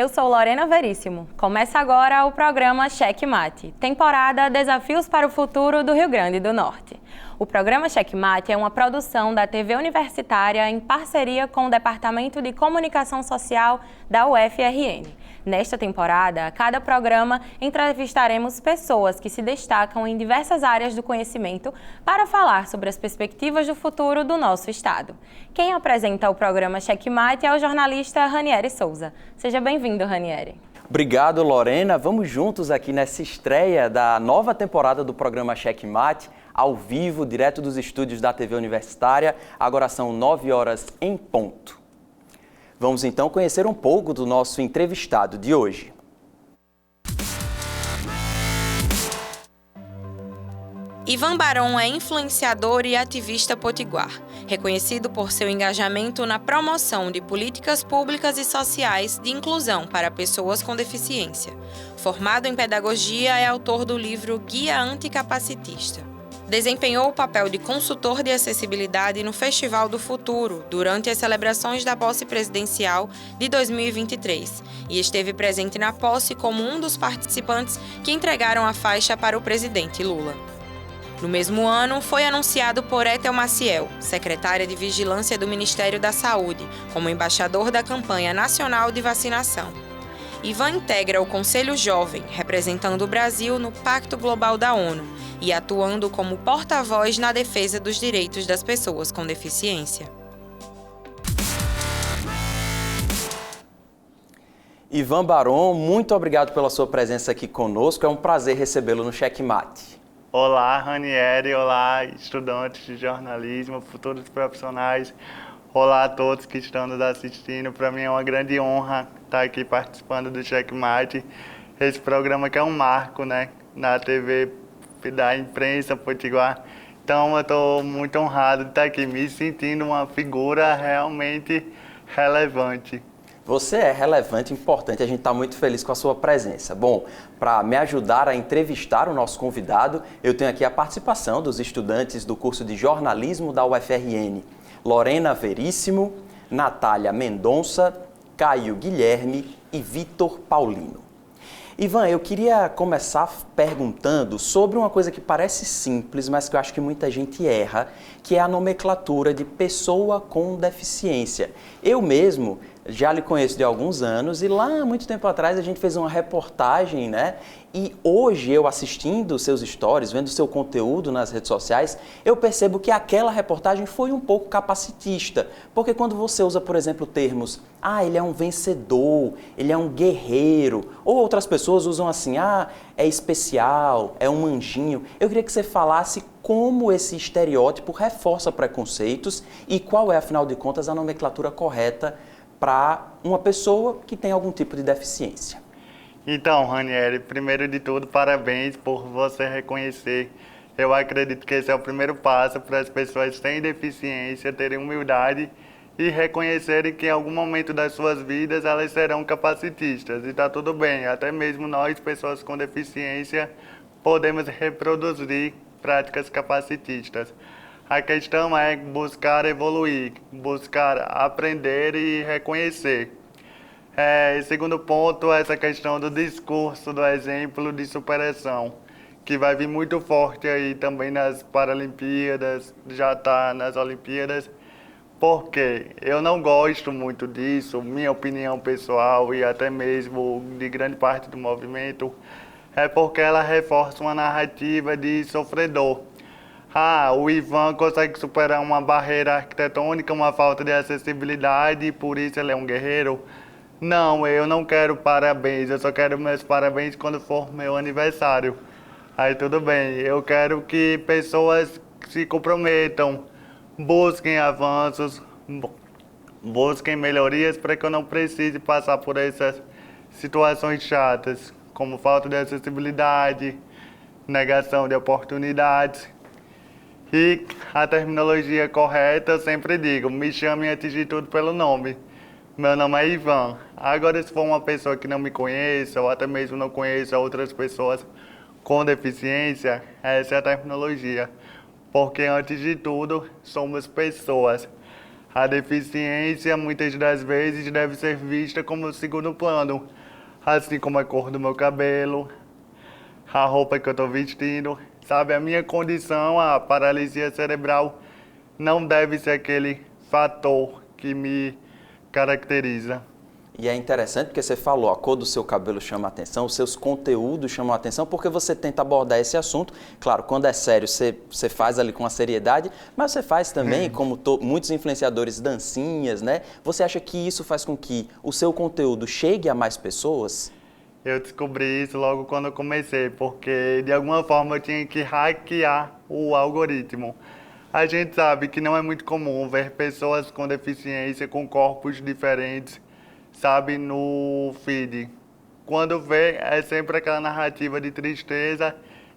Eu sou Lorena Veríssimo. Começa agora o programa Checkmate, temporada Desafios para o Futuro do Rio Grande do Norte. O programa Checkmate é uma produção da TV Universitária em parceria com o Departamento de Comunicação Social da UFRN. Nesta temporada, a cada programa entrevistaremos pessoas que se destacam em diversas áreas do conhecimento para falar sobre as perspectivas do futuro do nosso estado. Quem apresenta o programa Checkmate é o jornalista Ranieri Souza. Seja bem-vindo, Ranieri. Obrigado, Lorena. Vamos juntos aqui nessa estreia da nova temporada do programa Checkmate, ao vivo, direto dos estúdios da TV Universitária. Agora são 9 horas em ponto. Vamos então conhecer um pouco do nosso entrevistado de hoje. Ivan Barón é influenciador e ativista potiguar, reconhecido por seu engajamento na promoção de políticas públicas e sociais de inclusão para pessoas com deficiência. Formado em pedagogia, é autor do livro Guia Anticapacitista. Desempenhou o papel de consultor de acessibilidade no Festival do Futuro durante as celebrações da posse presidencial de 2023 e esteve presente na posse como um dos participantes que entregaram a faixa para o presidente Lula. No mesmo ano, foi anunciado por Ethel Maciel, secretária de Vigilância do Ministério da Saúde, como embaixador da campanha nacional de vacinação. Ivan integra o Conselho Jovem, representando o Brasil no Pacto Global da ONU e atuando como porta-voz na defesa dos direitos das pessoas com deficiência. Ivan Barón, muito obrigado pela sua presença aqui conosco. É um prazer recebê-lo no Checkmate. Olá, Ranieri. Olá, estudantes de jornalismo, futuros profissionais. Olá a todos que estão nos assistindo. Para mim é uma grande honra estar aqui participando do Checkmate. Esse programa que é um marco, na TV da imprensa potiguar. Então eu estou muito honrado de estar aqui, me sentindo uma figura realmente relevante. Você é relevante, importante, a gente está muito feliz com a sua presença. Bom, para me ajudar a entrevistar o nosso convidado, eu tenho aqui a participação dos estudantes do curso de jornalismo da UFRN. Lorena Veríssimo, Natália Mendonça, Caio Guilherme e Vitor Paulino. Ivan, eu queria começar perguntando sobre uma coisa que parece simples, mas que eu acho que muita gente erra, que é a nomenclatura de pessoa com deficiência. Eu mesmo já lhe conheço de alguns anos e lá, muito tempo atrás, a gente fez uma reportagem, E hoje, eu assistindo seus stories, vendo seu conteúdo nas redes sociais, eu percebo que aquela reportagem foi um pouco capacitista. Porque quando você usa, por exemplo, termos, ele é um vencedor, ele é um guerreiro, ou outras pessoas usam assim, é especial, é um anjinho. Eu queria que você falasse como esse estereótipo reforça preconceitos e qual é, afinal de contas, a nomenclatura correta para uma pessoa que tem algum tipo de deficiência. Então, Ranieri, primeiro de tudo, parabéns por você reconhecer. Eu acredito que esse é o primeiro passo para as pessoas que têm deficiência terem humildade e reconhecerem que em algum momento das suas vidas elas serão capacitistas. E está tudo bem, até mesmo nós, pessoas com deficiência, podemos reproduzir práticas capacitistas. A questão é buscar evoluir, buscar aprender e reconhecer. Segundo ponto, essa questão do discurso, do exemplo de superação, que vai vir muito forte aí também nas Paralimpíadas, já está nas Olimpíadas, porque eu não gosto muito disso, minha opinião pessoal e até mesmo de grande parte do movimento, é porque ela reforça uma narrativa de sofredor. O Ivan consegue superar uma barreira arquitetônica, uma falta de acessibilidade e por isso ele é um guerreiro. Não, eu não quero parabéns, eu só quero meus parabéns quando for meu aniversário. Aí tudo bem, eu quero que pessoas se comprometam, busquem avanços, busquem melhorias para que eu não precise passar por essas situações chatas, como falta de acessibilidade, negação de oportunidades. E a terminologia correta, eu sempre digo, me chame antes de tudo pelo nome. Meu nome é Ivan. Agora, se for uma pessoa que não me conheça, ou até mesmo não conheça outras pessoas com deficiência, essa é a terminologia. Porque, antes de tudo, somos pessoas. A deficiência, muitas das vezes, deve ser vista como segundo plano, assim como a cor do meu cabelo, a roupa que eu estou vestindo. Sabe, a minha condição, a paralisia cerebral, não deve ser aquele fator que me caracteriza. E é interessante porque você falou, a cor do seu cabelo chama a atenção, os seus conteúdos chamam a atenção, porque você tenta abordar esse assunto. Claro, quando é sério, você faz ali com a seriedade, mas você faz também, como muitos influenciadores, dancinhas, né? Você acha que isso faz com que o seu conteúdo chegue a mais pessoas? Eu descobri isso logo quando eu comecei, porque de alguma forma eu tinha que hackear o algoritmo. A gente sabe que não é muito comum ver pessoas com deficiência, com corpos diferentes, sabe, no feed. Quando vê, é sempre aquela narrativa de tristeza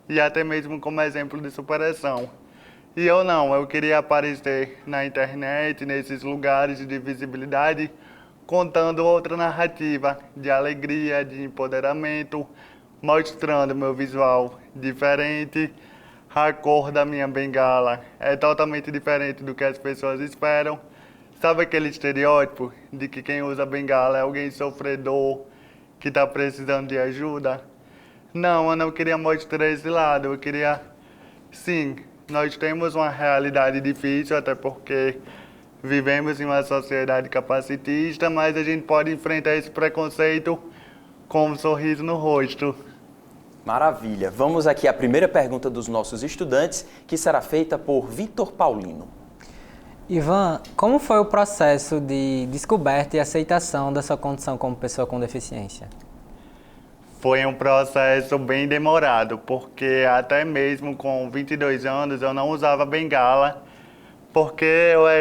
e até mesmo como exemplo de superação. E eu não, eu queria aparecer na internet, nesses lugares de visibilidade, contando outra narrativa de alegria, de empoderamento, mostrando meu visual diferente. A cor da minha bengala é totalmente diferente do que as pessoas esperam. Sabe aquele estereótipo de que quem usa bengala é alguém sofredor, que está precisando de ajuda? Não, eu não queria mostrar esse lado. Eu queria, sim, nós temos uma realidade difícil, até porque vivemos em uma sociedade capacitista, mas a gente pode enfrentar esse preconceito com um sorriso no rosto. Maravilha. Vamos aqui à primeira pergunta dos nossos estudantes, que será feita por Vitor Paulino. Ivan, como foi o processo de descoberta e aceitação da sua condição como pessoa com deficiência? Foi um processo bem demorado, porque até mesmo com 22 anos eu não usava bengala, porque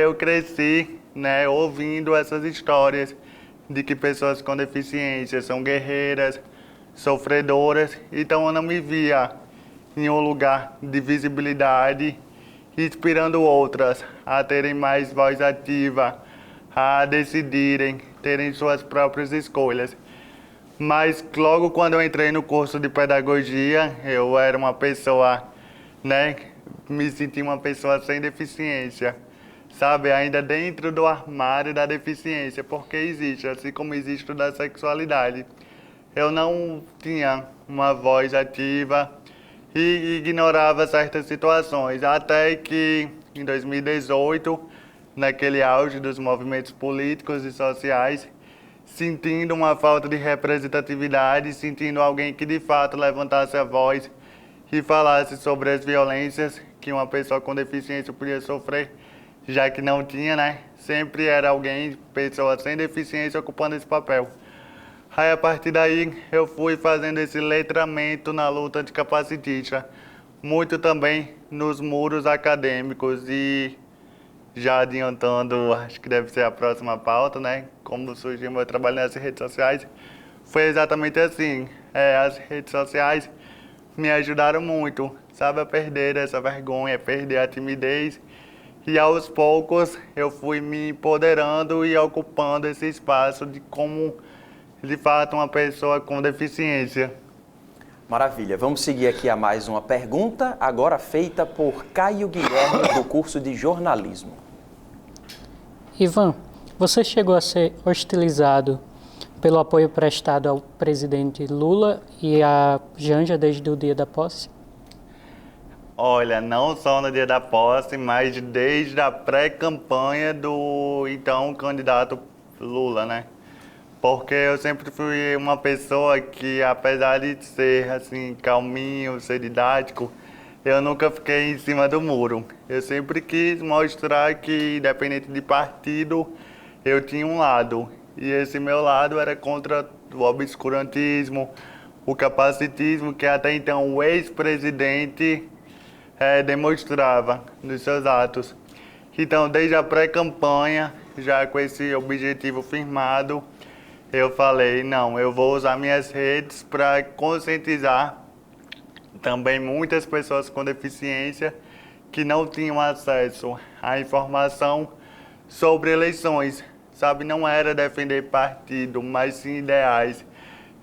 eu cresci, né, ouvindo essas histórias de que pessoas com deficiência são guerreiras, sofredoras, então eu não me via em um lugar de visibilidade, inspirando outras a terem mais voz ativa, a decidirem, terem suas próprias escolhas. Mas logo quando eu entrei no curso de pedagogia, eu era uma pessoa, né, me senti uma pessoa sem deficiência, sabe, ainda dentro do armário da deficiência, porque existe, assim como existe o da sexualidade. Eu não tinha uma voz ativa e ignorava certas situações, até que em 2018, naquele auge dos movimentos políticos e sociais, sentindo uma falta de representatividade, sentindo alguém que de fato levantasse a voz e falasse sobre as violências que uma pessoa com deficiência podia sofrer, já que não tinha, né? Sempre era alguém, pessoa sem deficiência, ocupando esse papel. Aí, a partir daí, eu fui fazendo esse letramento na luta anticapacitista, muito também nos muros acadêmicos e já adiantando, acho que deve ser a próxima pauta, né? Como surgiu meu trabalho nas redes sociais, foi exatamente assim. As redes sociais me ajudaram muito, sabe, a perder essa vergonha, a perder a timidez. E aos poucos eu fui me empoderando e ocupando esse espaço de como, de fato, uma pessoa com deficiência. Maravilha. Vamos seguir aqui a mais uma pergunta, agora feita por Caio Guilherme, do curso de jornalismo. Ivan, você chegou a ser hostilizado pelo apoio prestado ao presidente Lula e à Janja desde o dia da posse? Olha, não só no dia da posse, mas desde a pré-campanha do então candidato Lula, né? Porque eu sempre fui uma pessoa que, apesar de ser assim, calminho, ser didático, eu nunca fiquei em cima do muro. Eu sempre quis mostrar que, independente de partido, eu tinha um lado. E esse meu lado era contra o obscurantismo, o capacitismo que até então o ex-presidente demonstrava nos seus atos. Então, desde a pré-campanha, já com esse objetivo firmado, eu falei, não, eu vou usar minhas redes para conscientizar também muitas pessoas com deficiência que não tinham acesso à informação sobre eleições. Sabe, não era defender partido, mas sim ideais.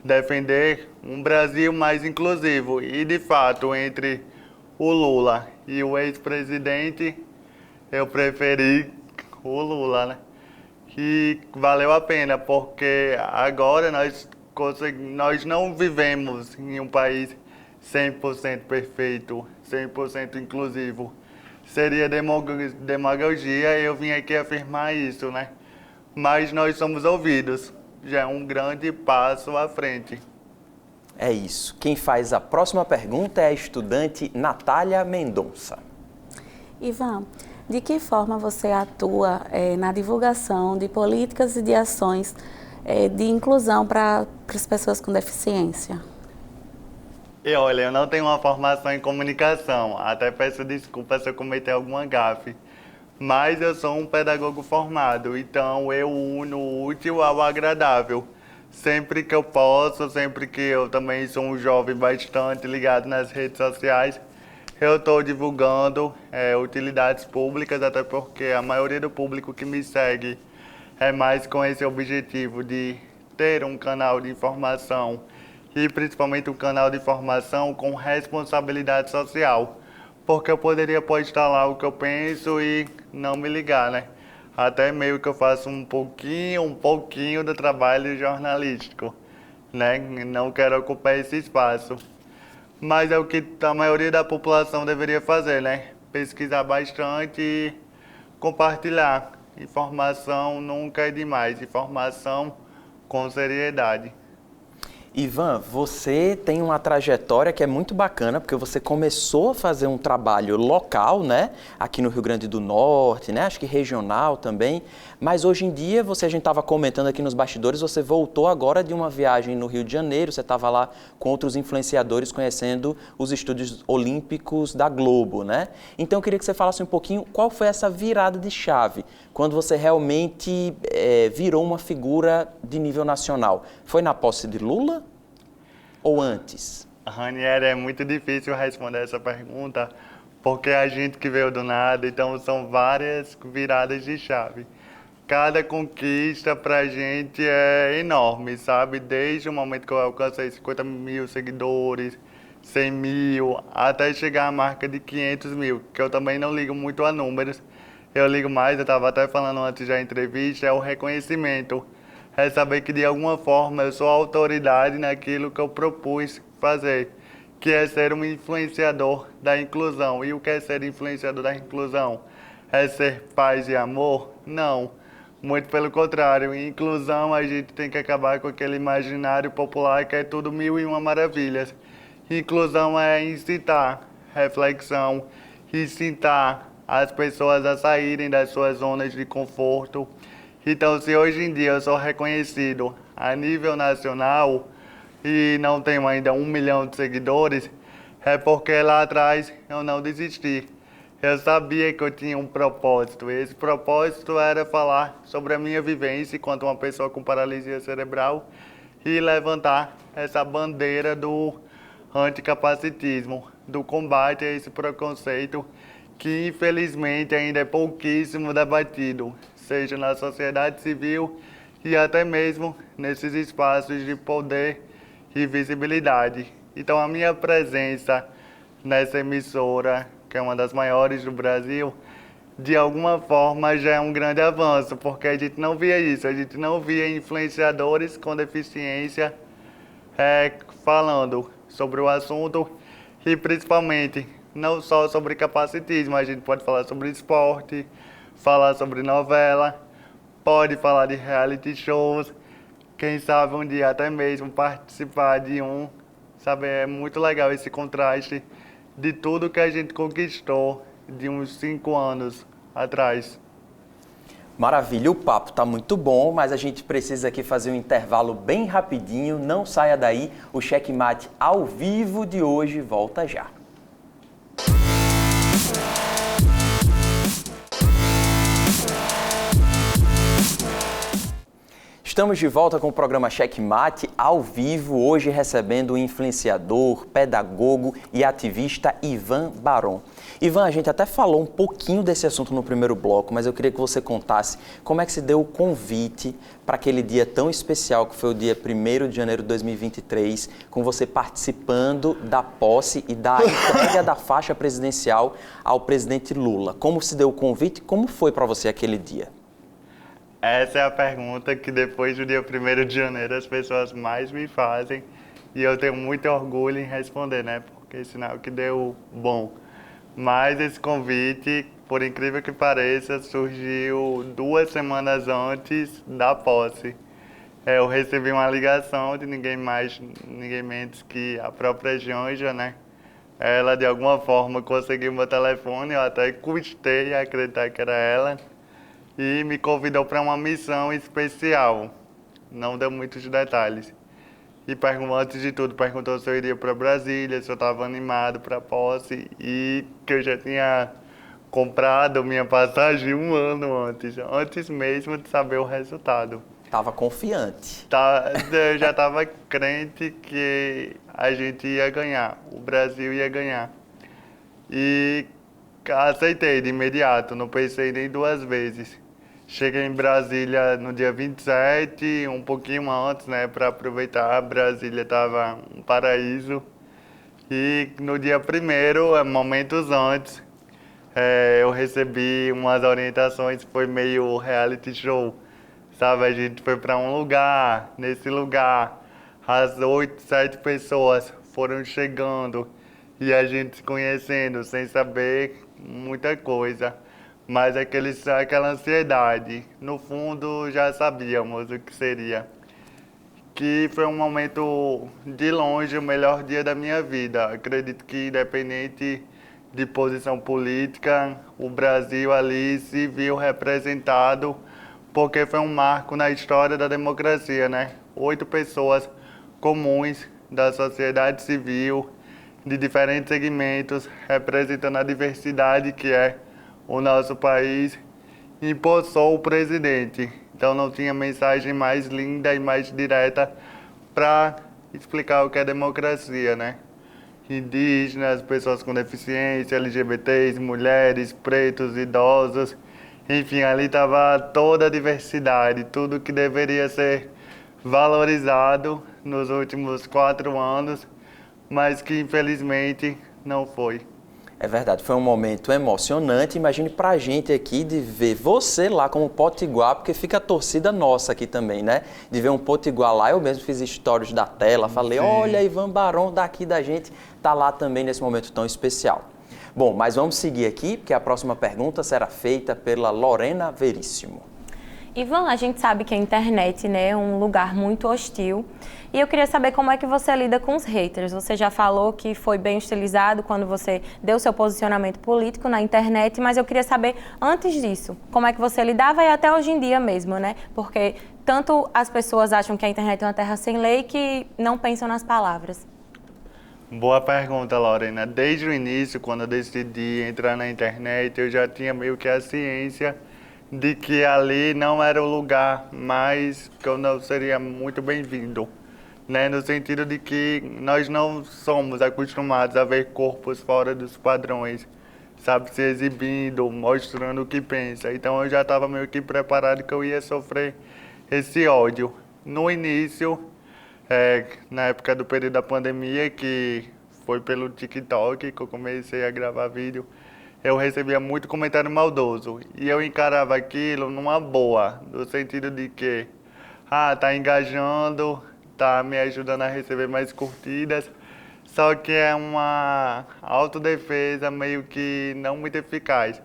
Defender um Brasil mais inclusivo. E, de fato, entre o Lula e o ex-presidente, eu preferi o Lula, né? Que valeu a pena, porque agora nós não vivemos em um país 100% perfeito, 100% inclusivo. Seria demagogia eu vim aqui afirmar isso, né? Mas nós somos ouvidos, já é um grande passo à frente. É isso. Quem faz a próxima pergunta é a estudante Natália Mendonça. Ivan, de que forma você atua na divulgação de políticas e de ações de inclusão para as pessoas com deficiência? Olha, eu não tenho uma formação em comunicação, até peço desculpa se eu cometer alguma gafe, mas eu sou um pedagogo formado, então eu uno o útil ao agradável. Sempre que eu posso, sempre que eu também sou um jovem bastante ligado nas redes sociais, eu estou divulgando utilidades públicas, até porque a maioria do público que me segue é mais com esse objetivo de ter um canal de informação e principalmente um canal de informação com responsabilidade social, porque eu poderia postar lá o que eu penso e não me ligar, né? Até meio que eu faço um pouquinho do trabalho jornalístico, né? Não quero ocupar esse espaço. Mas é o que a maioria da população deveria fazer, né? Pesquisar bastante e compartilhar. Informação nunca é demais, informação com seriedade. Ivan, você tem uma trajetória que é muito bacana, porque você começou a fazer um trabalho local, né? Aqui no Rio Grande do Norte, né? Acho que regional também. Mas hoje em dia, a gente estava comentando aqui nos bastidores, você voltou agora de uma viagem no Rio de Janeiro, você estava lá com outros influenciadores conhecendo os estúdios olímpicos da Globo, né? Então eu queria que você falasse um pouquinho qual foi essa virada de chave, quando você realmente virou uma figura de nível nacional. Foi na posse de Lula ou antes? Ranieri, é muito difícil responder essa pergunta, porque a gente que veio do nada, então são várias viradas de chave. Cada conquista pra gente é enorme, sabe? Desde o momento que eu alcancei 50 mil seguidores, 100 mil, até chegar à marca de 500 mil, que eu também não ligo muito a números. Eu ligo mais, eu estava até falando antes da entrevista, é o reconhecimento. É saber que de alguma forma eu sou autoridade naquilo que eu propus fazer, que é ser um influenciador da inclusão. E o que é ser influenciador da inclusão? É ser paz e amor? Não. Muito pelo contrário, em inclusão a gente tem que acabar com aquele imaginário popular que é tudo mil e uma maravilhas. Inclusão é incitar reflexão, incitar as pessoas a saírem das suas zonas de conforto. Então, se hoje em dia eu sou reconhecido a nível nacional e não tenho ainda 1 milhão de seguidores, é porque lá atrás eu não desisti. Eu sabia que eu tinha um propósito. Esse propósito era falar sobre a minha vivência enquanto uma pessoa com paralisia cerebral e levantar essa bandeira do anticapacitismo, do combate a esse preconceito que infelizmente ainda é pouquíssimo debatido, seja na sociedade civil e até mesmo nesses espaços de poder e visibilidade. Então a minha presença nessa emissora, que é uma das maiores do Brasil, de alguma forma já é um grande avanço, porque a gente não via isso, a gente não via influenciadores com deficiência falando sobre o assunto e principalmente não só sobre capacitismo, a gente pode falar sobre esporte, falar sobre novela, pode falar de reality shows, quem sabe um dia até mesmo participar de um, sabe, é muito legal esse contraste de tudo que a gente conquistou de uns 5 anos atrás. Maravilha, o papo está muito bom, mas a gente precisa aqui fazer um intervalo bem rapidinho, não saia daí, o Checkmate ao vivo de hoje volta já. Estamos de volta com o programa Checkmate, ao vivo, hoje recebendo o influenciador, pedagogo e ativista Ivan Barón. Ivan, a gente até falou um pouquinho desse assunto no primeiro bloco, mas eu queria que você contasse como é que se deu o convite para aquele dia tão especial que foi o dia 1º de janeiro de 2023, com você participando da posse e da entrega da faixa presidencial ao presidente Lula. Como se deu o convite? Como foi para você aquele dia? Essa é a pergunta que depois do dia 1º de janeiro as pessoas mais me fazem e eu tenho muito orgulho em responder, né? Porque é sinal que deu bom. Mas esse convite, por incrível que pareça, surgiu 2 semanas antes da posse. Eu recebi uma ligação de ninguém mais, ninguém menos que a própria Janja, né? Ela de alguma forma conseguiu meu telefone, eu até custei a acreditar que era ela. E me convidou para uma missão especial. Não deu muitos detalhes. E antes de tudo, perguntou se eu iria para Brasília, se eu estava animado para a posse e que eu já tinha comprado minha passagem 1 ano antes mesmo de saber o resultado. Estava confiante. Eu já estava crente que a gente ia ganhar, o Brasil ia ganhar. E aceitei de imediato, não pensei nem 2 vezes. Cheguei em Brasília no dia 27, um pouquinho antes, né, para aproveitar. Brasília estava um paraíso. E no dia 1º, momentos antes, eu recebi umas orientações, foi meio reality show. Sabe, a gente foi para um lugar, nesse lugar, as 8, 7 pessoas foram chegando e a gente se conhecendo sem saber muita coisa. Mas aquela ansiedade, no fundo já sabíamos o que seria. Que foi um momento, de longe, o melhor dia da minha vida. Acredito que, independente de posição política, o Brasil ali se viu representado, porque foi um marco na história da democracia, né? 8 pessoas comuns da sociedade civil, de diferentes segmentos, representando a diversidade que é o nosso país, empossou o presidente. Então não tinha mensagem mais linda e mais direta para explicar o que é democracia, né? Indígenas, pessoas com deficiência, LGBTs, mulheres, pretos, idosos, enfim, ali estava toda a diversidade, tudo que deveria ser valorizado nos últimos 4 anos, mas que infelizmente não foi. É verdade, foi um momento emocionante. Imagine pra gente aqui de ver você lá como potiguar, porque fica a torcida nossa aqui também, né? De ver um potiguar lá, eu mesmo fiz stories da tela, falei, sim, olha, Ivan Barón daqui da gente, tá lá também nesse momento tão especial. Bom, mas vamos seguir aqui, porque a próxima pergunta será feita pela Lorena Veríssimo. Ivan, a gente sabe que a internet, né, é um lugar muito hostil e eu queria saber como é que você lida com os haters. Você já falou que foi bem utilizado quando você deu seu posicionamento político na internet, mas eu queria saber, antes disso, como é que você lidava e até hoje em dia mesmo, né? Porque tanto as pessoas acham que a internet é uma terra sem lei que não pensam nas palavras. Boa pergunta, Lorena. Desde o início, quando eu decidi entrar na internet, eu já tinha meio que a ciência de que ali não era o lugar mais que eu não seria muito bem-vindo, né? No sentido de que nós não somos acostumados a ver corpos fora dos padrões, sabe, se exibindo, mostrando o que pensa. Então eu já estava meio que preparado que eu ia sofrer esse ódio. No início, na época do período da pandemia, que foi pelo TikTok que eu comecei a gravar vídeo, eu recebia muito comentário maldoso e eu encarava aquilo numa boa, no sentido de que, tá engajando, tá me ajudando a receber mais curtidas, só que é uma autodefesa meio que não muito eficaz.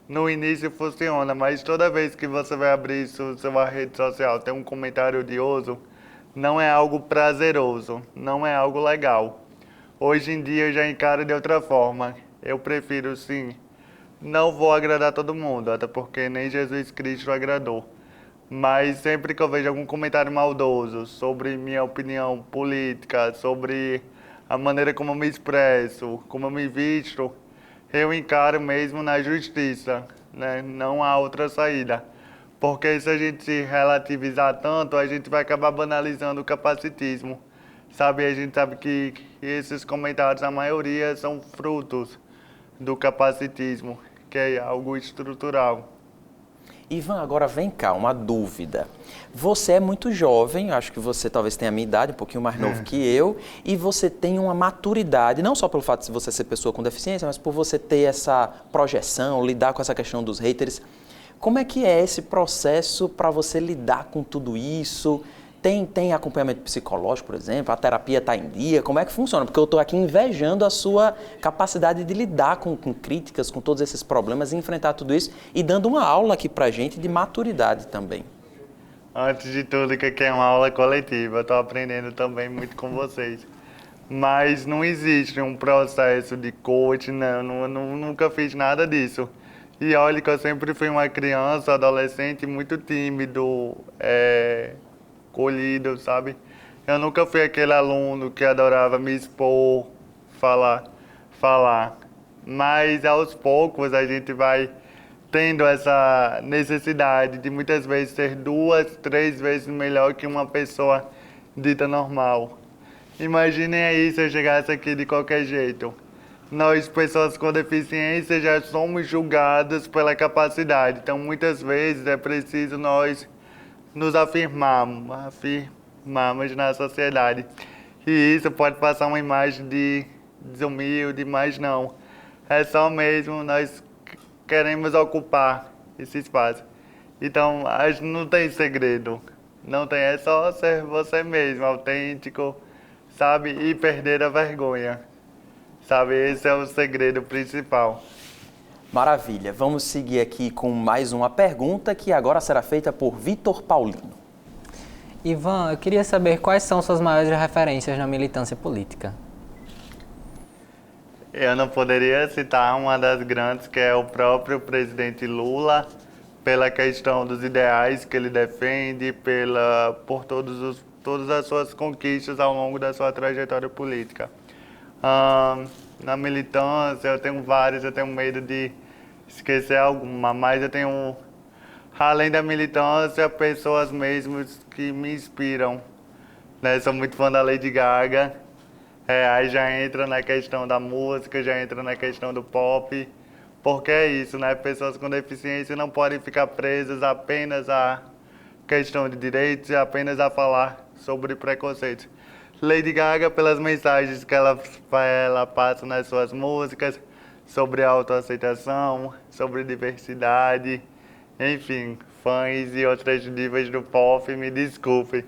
No início funciona, mas toda vez que você vai abrir sua rede social, tem um comentário odioso, não é algo prazeroso, não é algo legal. Hoje em dia eu já encaro de outra forma, eu prefiro sim. Não vou agradar todo mundo, até porque nem Jesus Cristo agradou. Mas sempre que eu vejo algum comentário maldoso sobre minha opinião política, sobre a maneira como eu me expresso, como eu me visto, eu encaro mesmo na justiça, né? Não há outra saída. Porque se a gente relativizar tanto, a gente vai acabar banalizando o capacitismo. Sabe, a gente sabe que esses comentários, a maioria, são frutos do capacitismo, que é algo estrutural. Ivan, agora vem cá, uma dúvida. Você é muito jovem, acho que você talvez tenha a minha idade, um pouquinho mais novo que eu, e você tem uma maturidade, não só pelo fato de você ser pessoa com deficiência, mas por você ter essa projeção, lidar com essa questão dos haters. Como é que é esse processo para você lidar com tudo isso? Tem acompanhamento psicológico, por exemplo? A terapia está em dia? Como é que funciona? Porque eu estou aqui invejando a sua capacidade de lidar com críticas, com todos esses problemas, e enfrentar tudo isso e dando uma aula aqui para a gente de maturidade também. Antes de tudo, que aqui é uma aula coletiva, eu estou aprendendo também muito com vocês. Mas não existe um processo de coach, nunca fiz nada disso. E olha que eu sempre fui uma criança, adolescente muito tímido, colhido, sabe? Eu nunca fui aquele aluno que adorava me expor, falar. Mas aos poucos a gente vai tendo essa necessidade de muitas vezes ser 2, 3 vezes melhor que uma pessoa dita normal. Imaginem aí se eu chegasse aqui de qualquer jeito. Nós, pessoas com deficiência, já somos julgadas pela capacidade. Então, muitas vezes é preciso nós nos afirmarmos na sociedade. E isso pode passar uma imagem de desumilde, mas não. É só mesmo nós queremos ocupar esse espaço. Então, não tem segredo. Não tem, é só ser você mesmo, autêntico, sabe? E perder a vergonha. Sabe, esse é o segredo principal. Maravilha. Vamos seguir aqui com mais uma pergunta que agora será feita por Vitor Paulino. Ivan, eu queria saber quais são suas maiores referências na militância política. Eu não poderia citar uma das grandes, que é o próprio presidente Lula, pela questão dos ideais que ele defende, por todas as suas conquistas ao longo da sua trajetória política. Na militância, eu tenho várias, eu tenho medo de esquecer alguma, mas eu tenho, além da militância, pessoas mesmo que me inspiram. Né? Sou muito fã da Lady Gaga, aí já entra na questão da música, já entra na questão do pop, porque é isso, né? Pessoas com deficiência não podem ficar presas apenas à questão de direitos e apenas a falar sobre preconceitos. Lady Gaga, pelas mensagens que ela passa nas suas músicas, sobre autoaceitação, sobre diversidade, enfim, fãs e outras divas do pop, me desculpem,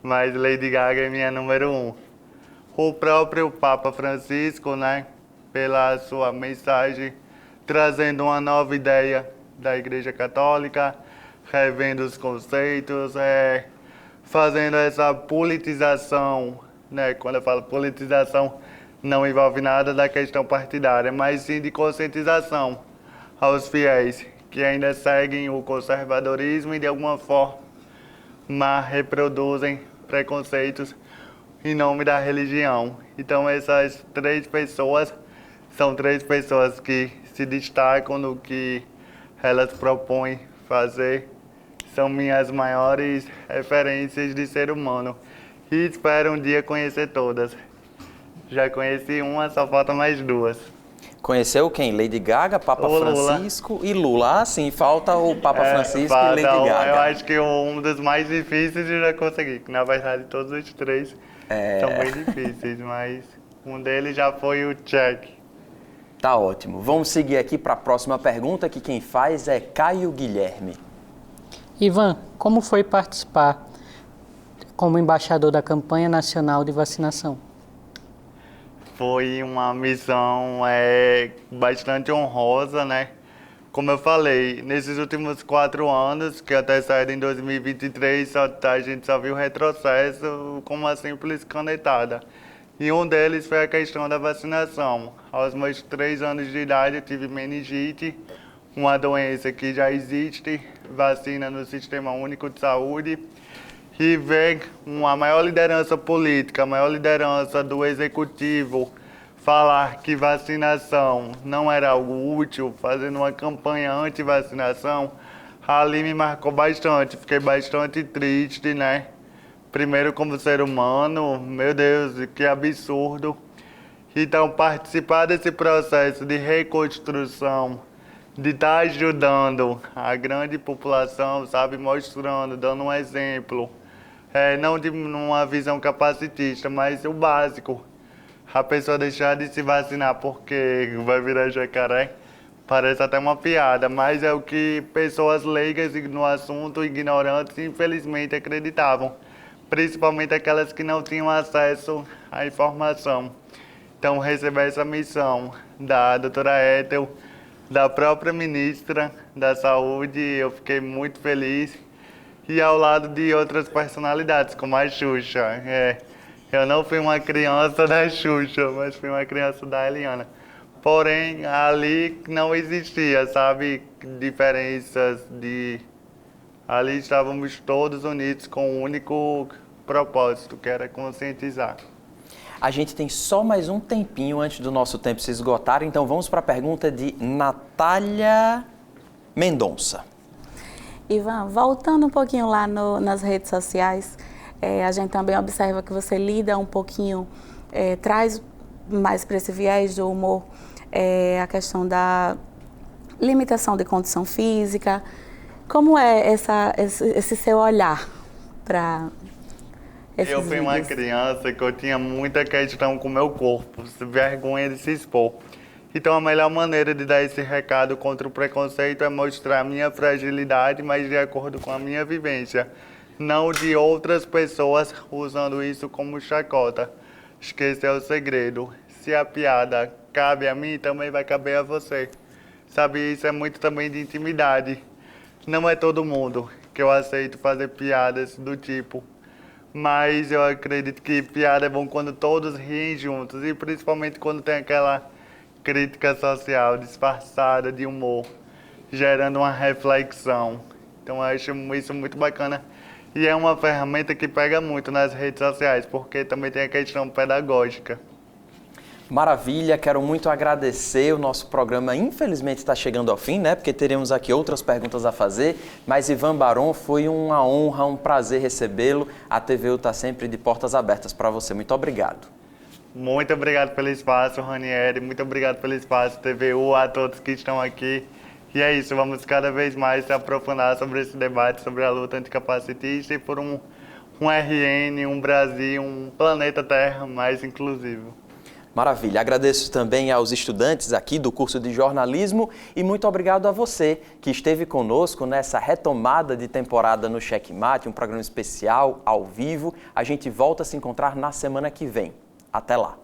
mas Lady Gaga é minha número 1. O próprio Papa Francisco, né, pela sua mensagem, trazendo uma nova ideia da Igreja Católica, revendo os conceitos, fazendo essa politização, né? Quando eu falo politização, não envolve nada da questão partidária, mas sim de conscientização aos fiéis que ainda seguem o conservadorismo e de alguma forma reproduzem preconceitos em nome da religião. Então essas 3 pessoas são 3 pessoas que se destacam no que elas propõem fazer. São minhas maiores referências de ser humano. E espero um dia conhecer todas. Já conheci uma, só falta mais 2. Conheceu quem? Lady Gaga, Papa Francisco e Lula. Ah, sim, falta o Papa Francisco e Lady Gaga. Eu acho que um dos mais difíceis eu já consegui. Na verdade, todos os 3 são bem difíceis, mas um deles já foi o check. Tá ótimo. Vamos seguir aqui para a próxima pergunta, que quem faz é Caio Guilherme. Ivan, como foi participar como embaixador da campanha nacional de vacinação? Foi uma missão bastante honrosa, né? Como eu falei, nesses últimos 4 anos, que até saíram em 2023, a gente só viu retrocesso com uma simples canetada. E um deles foi a questão da vacinação. Aos meus 3 anos de idade eu tive meningite, uma doença que já existe, vacina no Sistema Único de Saúde, e ver uma maior liderança política, a maior liderança do executivo falar que vacinação não era algo útil, fazendo uma campanha anti-vacinação, ali me marcou bastante. Fiquei bastante triste, né? Primeiro como ser humano, meu Deus, que absurdo. Então, participar desse processo de reconstrução, de estar ajudando a grande população, sabe, mostrando, dando um exemplo, não de uma visão capacitista, mas o básico, a pessoa deixar de se vacinar porque vai virar jacaré, parece até uma piada, mas é o que pessoas leigas no assunto, ignorantes, infelizmente acreditavam, principalmente aquelas que não tinham acesso à informação. Então, receber essa missão da doutora Ethel, da própria ministra da Saúde, eu fiquei muito feliz. E ao lado de outras personalidades, como a Xuxa. Eu não fui uma criança da Xuxa, mas fui uma criança da Eliana. Porém, ali não existia, sabe, diferenças de... Ali estávamos todos unidos com um único propósito, que era conscientizar. A gente tem só mais um tempinho antes do nosso tempo se esgotar, então vamos para a pergunta de Natália Mendonça. Ivan, voltando um pouquinho lá nas redes sociais, a gente também observa que você lida um pouquinho, traz mais para esse viés do humor a questão da limitação de condição física. Como é esse seu olhar para... Eu fui uma criança que eu tinha muita questão com o meu corpo, vergonha de se expor. Então a melhor maneira de dar esse recado contra o preconceito é mostrar a minha fragilidade, mas de acordo com a minha vivência. Não de outras pessoas usando isso como chacota. Esse é o segredo. Se a piada cabe a mim, também vai caber a você. Sabe, isso é muito também de intimidade. Não é todo mundo que eu aceito fazer piadas do tipo. Mas eu acredito que piada é bom quando todos riem juntos, e principalmente quando tem aquela crítica social disfarçada de humor, gerando uma reflexão. Então eu acho isso muito bacana e é uma ferramenta que pega muito nas redes sociais, porque também tem a questão pedagógica. Maravilha, quero muito agradecer. O nosso programa infelizmente está chegando ao fim, né? Porque teremos aqui outras perguntas a fazer, mas Ivan Barón, foi uma honra, um prazer recebê-lo. A TVU está sempre de portas abertas para você. Muito obrigado. Muito obrigado pelo espaço, Ranieri. Muito obrigado pelo espaço, TVU, a todos que estão aqui. E é isso, vamos cada vez mais se aprofundar sobre esse debate, sobre a luta anticapacitista e por um RN, um Brasil, um planeta Terra mais inclusivo. Maravilha, agradeço também aos estudantes aqui do curso de jornalismo e muito obrigado a você que esteve conosco nessa retomada de temporada no Checkmate, um programa especial, ao vivo. A gente volta a se encontrar na semana que vem. Até lá!